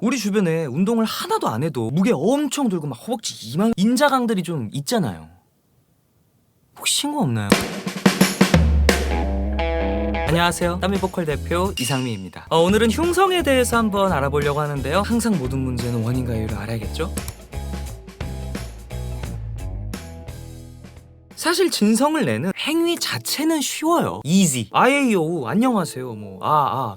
우리 주변에 운동을 하나도 안 해도 무게 엄청 들고 막 허벅지 이만 인자강들이 좀 있잖아요. 혹시 친구 없나요? 안녕하세요. 땀이 보컬 대표 이상미입니다. 오늘은 흉성에 대해서 한번 알아보려고 하는데요. 항상 모든 문제는 원인과 이유를 알아야겠죠? 사실 진성을 내는 행위 자체는 쉬워요. easy. 아예요. 안녕하세요.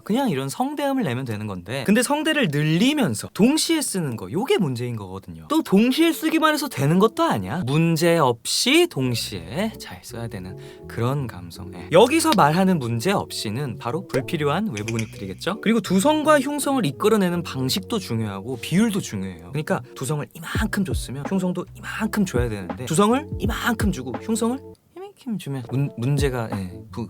그냥 이런 성대음을 내면 되는 건데, 근데 성대를 늘리면서 동시에 쓰는 거, 요게 문제인 거거든요. 또 동시에 쓰기만 해서 되는 것도 아니야. 문제 없이 동시에 잘 써야 되는 그런 감성에, 여기서 말하는 문제 없이는 바로 불필요한 외부 근육들이겠죠. 그리고 두성과 흉성을 이끌어내는 방식도 중요하고 비율도 중요해요. 그러니까 두성을 이만큼 줬으면 흉성도 이만큼 줘야 되는데, 두성을 이만큼 주고 흉성을 이만큼 주면 문제가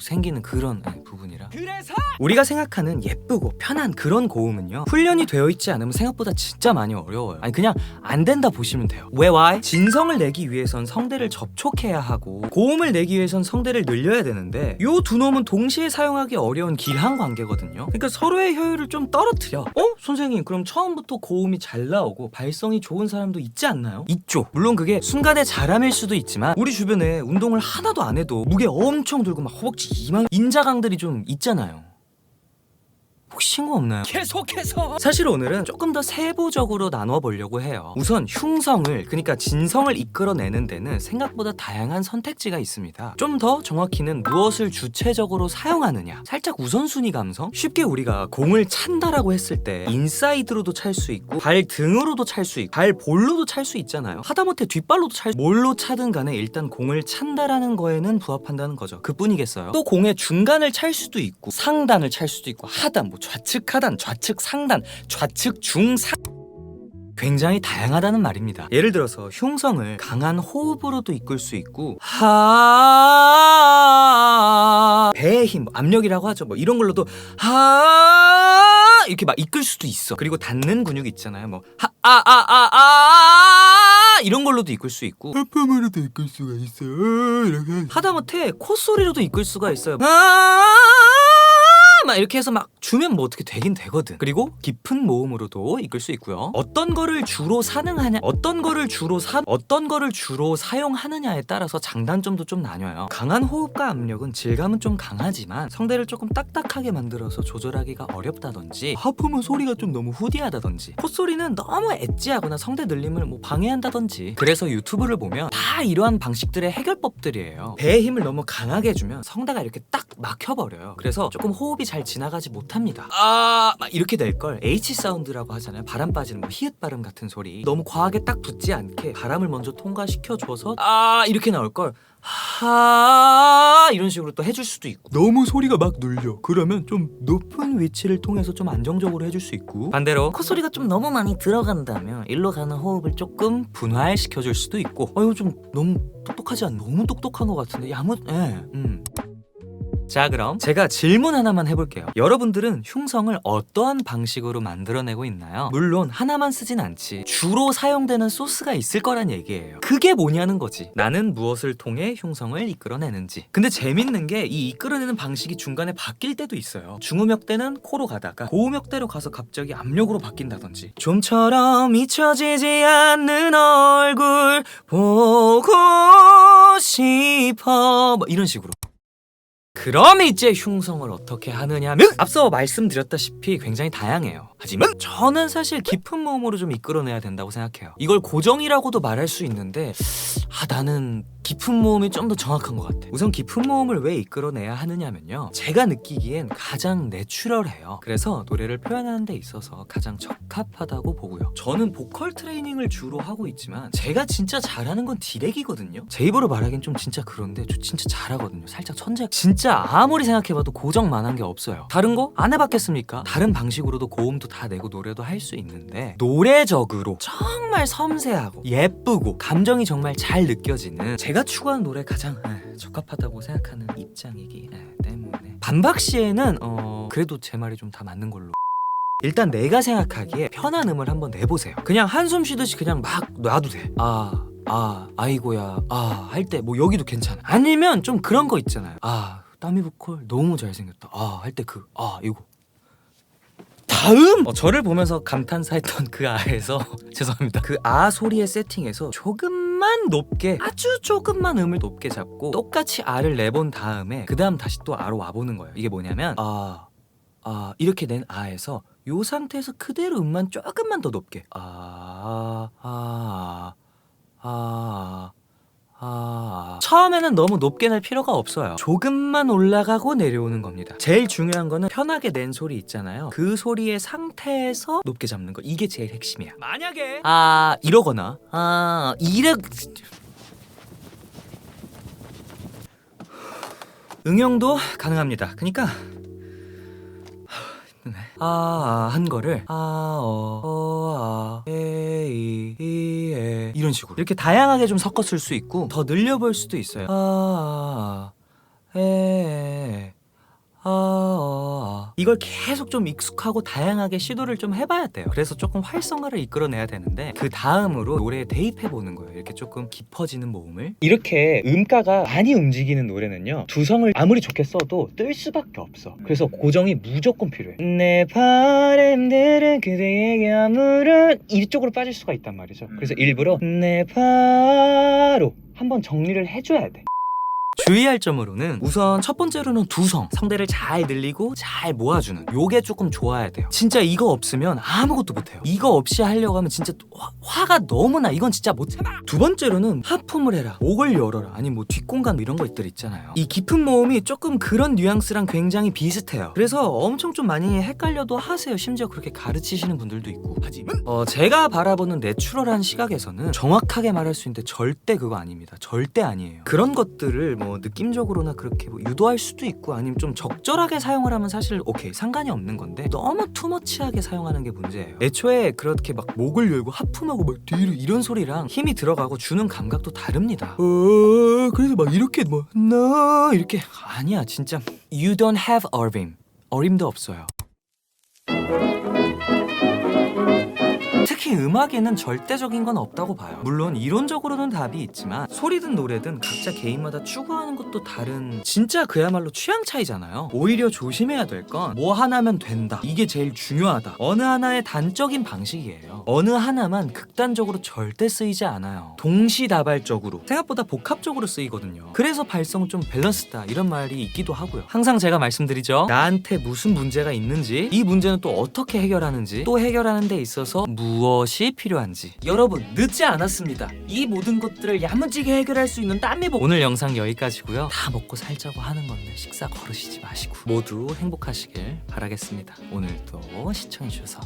생기는 그런 부분이라. 그래서 우리가 생각하는 예쁘고 편한 그런 고음은요, 훈련이 되어 있지 않으면 생각보다 진짜 많이 어려워요. 아니 그냥 안 된다 보시면 돼요. 왜? 진성을 내기 위해선 성대를 접촉해야 하고, 고음을 내기 위해선 성대를 늘려야 되는데, 요 두 놈은 동시에 사용하기 어려운 기한 관계거든요. 그러니까 서로의 효율을 좀 떨어뜨려. 선생님, 그럼 처음부터 고음이 잘 나오고 발성이 좋은 사람도 있지 않나요? 있죠. 물론 그게 순간의 자람일 수도 있지만, 우리 주변에 운동을 하나도 안 해도 무게 엄청 들고 막 허벅지 이만 인자강들이 좀 있잖아요. 혹시 친구 없나요? 계속해서! 사실 오늘은 조금 더 세부적으로 나눠보려고 해요. 우선 흉성을, 그러니까 진성을 이끌어내는 데는 생각보다 다양한 선택지가 있습니다. 좀 더 정확히는 무엇을 주체적으로 사용하느냐, 살짝 우선순위 감성? 쉽게 우리가 공을 찬다라고 했을 때 인사이드로도 찰 수 있고, 발 등으로도 찰 수 있고, 발 볼로도 찰 수 있잖아요. 하다못해 뒷발로도 뭘로 차든 간에 일단 공을 찬다라는 거에는 부합한다는 거죠. 그뿐이겠어요. 또 공의 중간을 찰 수도 있고, 상단을 찰 수도 있고, 하단, 좌측 하단, 좌측 상단, 좌측 중상, 굉장히 다양하다는 말입니다. 예를 들어서 흉성을 강한 호흡으로도 이끌 수 있고, 배의 힘, 압력이라고 하죠. 이런 걸로도 이렇게 막 이끌 수도 있어. 그리고 닿는 근육이 있잖아요. 이런 걸로도 이끌 수 있고, 하품으로도 이끌 수가 있어요. 이렇게 하다못해 콧소리로도 이끌 수가 있어요. 막 이렇게 해서 막 주면 뭐 어떻게 되긴 되거든. 그리고 깊은 모음으로도 이끌 수 있고요. 어떤 거를 주로 사용하느냐에 따라서 장단점도 좀 나뉘어요. 강한 호흡과 압력은 질감은 좀 강하지만 성대를 조금 딱딱하게 만들어서 조절하기가 어렵다든지, 하품은 소리가 좀 너무 후디하다든지, 콧소리는 너무 엣지하거나 성대 늘림을 방해한다든지. 그래서 유튜브를 보면 다 이러한 방식들의 해결법들이에요. 배의 힘을 너무 강하게 주면 성대가 이렇게 딱 막혀버려요. 그래서 조금 호흡이 잘 지나가지 못합니다. 막 이렇게 될걸 H 사운드라고 하잖아요. 바람 빠지는 히읗 발음 같은 소리, 너무 과하게 딱 붙지 않게 바람을 먼저 통과시켜줘서 이렇게 나올걸 이런 식으로 또 해줄 수도 있고, 너무 소리가 막 눌려 그러면 좀 높은 위치를 통해서 좀 안정적으로 해줄 수 있고, 반대로 콧소리가 좀 너무 많이 들어간다면 일로 가는 호흡을 조금 분할시켜줄 수도 있고. 이거 좀 너무 똑똑하지 않나? 너무 똑똑한 것 같은데. 자, 그럼 제가 질문 하나만 해볼게요. 여러분들은 흉성을 어떠한 방식으로 만들어내고 있나요? 물론 하나만 쓰진 않지. 주로 사용되는 소스가 있을 거란 얘기예요. 그게 뭐냐는 거지. 나는 무엇을 통해 흉성을 이끌어내는지. 근데 재밌는 게 이 이끌어내는 방식이 중간에 바뀔 때도 있어요. 중음역 때는 코로 가다가 고음역 때로 가서 갑자기 압력으로 바뀐다든지, 좀처럼 잊혀지지 않는 얼굴 보고 싶어, 이런 식으로. 그럼 이제 흉성을 어떻게 하느냐면, 앞서 말씀드렸다시피 굉장히 다양해요. 하지만 저는 사실 깊은 모음으로 좀 이끌어내야 된다고 생각해요. 이걸 고정이라고도 말할 수 있는데, 나는 깊은 모음이 좀 더 정확한 것 같아. 우선 깊은 모음을 왜 이끌어내야 하느냐면요, 제가 느끼기엔 가장 내추럴해요. 그래서 노래를 표현하는 데 있어서 가장 적합하다고 보고요. 저는 보컬 트레이닝을 주로 하고 있지만 제가 진짜 잘하는 건 디렉이거든요. 제 입으로 말하긴 좀 진짜 그런데 저 진짜 잘하거든요. 살짝 천재. 진짜 아무리 생각해봐도 고정만한 게 없어요. 다른 거 안 해봤겠습니까? 다른 방식으로도 고음도 다 내고 노래도 할 수 있는데, 노래적으로 정말 섬세하고 예쁘고 감정이 정말 잘 느껴지는, 제가 추구하는 노래 가장 적합하다고 생각하는 입장이기 때문에, 반박 시에는 그래도 제 말이 좀 다 맞는 걸로. 일단 내가 생각하기에 편한 음을 한번 내보세요. 그냥 한숨 쉬듯이 그냥 막 놔도 돼. 아이고야 할 때 여기도 괜찮아. 아니면 좀 그런 거 있잖아요. 땀이 보컬 너무 잘생겼다 할 때 이거 다음 저를 보면서 감탄사했던 그 아에서 죄송합니다. 그 아 소리의 세팅에서 조금만 높게, 아주 조금만 음을 높게 잡고 똑같이 아를 내본 다음에 그 다음 다시 또 아로 와보는 거예요. 이게 뭐냐면 이렇게 낸 아에서 요 상태에서 그대로 음만 조금만 더 높게 처음에는 너무 높게 낼 필요가 없어요. 조금만 올라가고 내려오는 겁니다. 제일 중요한 거는 편하게 낸 소리 있잖아요. 그 소리의 상태에서 높게 잡는 거. 이게 제일 핵심이야. 만약에 이러거나 응용도 가능합니다. 그러니까 한 거를 이런 식으로 이렇게 다양하게 좀 섞어 쓸 수 있고 더 늘려볼 수도 있어요. 이걸 계속 좀 익숙하고 다양하게 시도를 좀 해봐야 돼요. 그래서 조금 활성화를 이끌어내야 되는데 그 다음으로 노래에 대입해보는 거예요. 이렇게 조금 깊어지는 모음을. 이렇게 음가가 많이 움직이는 노래는요, 두성을 아무리 좋게 써도 뜰 수밖에 없어. 그래서 고정이 무조건 필요해. 내 바람들은 그대에게 아무런 이쪽으로 빠질 수가 있단 말이죠. 그래서 일부러 내 바로 한번 정리를 해줘야 돼. 주의할 점으로는 우선 첫 번째로는 두성, 성대를 잘 늘리고 잘 모아주는 요게 조금 좋아야 돼요. 진짜 이거 없으면 아무것도 못해요. 이거 없이 하려고 하면 진짜 화가 너무나 이건 진짜 못 참아. 두 번째로는 하품을 해라, 목을 열어라, 아니 뭐 뒷공간 이런 것들 있잖아요. 이 깊은 모음이 조금 그런 뉘앙스랑 굉장히 비슷해요. 그래서 엄청 좀 많이 헷갈려도 하세요. 심지어 그렇게 가르치시는 분들도 있고. 하지만 제가 바라보는 내추럴한 시각에서는 정확하게 말할 수 있는데 절대 그거 아닙니다. 절대 아니에요. 그런 것들을 뭐 느낌적으로나 그렇게 뭐 유도할 수도 있고 아니면 좀 적절하게 사용을 하면 사실 오케이 상관이 없는 건데 너무 투머치하게 사용하는 게 문제예요. 애초에 그렇게 막 목을 열고 하품하고 막 뒤로 이런 소리랑 힘이 들어가고 주는 감각도 다릅니다. 그래서 막 이렇게 뭐 나 이렇게 아니야 진짜. You don't have 어림. 어림도 없어요. 특히 음악에는 절대적인 건 없다고 봐요. 물론 이론적으로는 답이 있지만 소리든 노래든 각자 개인마다 추구하는 것도 다른, 진짜 그야말로 취향 차이잖아요. 오히려 조심해야 될 건 뭐 하나면 된다, 이게 제일 중요하다. 어느 하나의 단적인 방식이에요. 어느 하나만 극단적으로 절대 쓰이지 않아요. 동시다발적으로, 생각보다 복합적으로 쓰이거든요. 그래서 발성은 좀 밸런스다 이런 말이 있기도 하고요. 항상 제가 말씀드리죠, 나한테 무슨 문제가 있는지, 이 문제는 또 어떻게 해결하는지, 또 해결하는 데 있어서 무엇이 필요한지. 여러분 늦지 않았습니다. 이 모든 것들을 야무지게 해결할 수 있는 딴미복. 오늘 영상 여기까지고요. 다 먹고 살자고 하는 건데 식사 거르시지 마시고 모두 행복하시길 바라겠습니다. 오늘도 시청해주셔서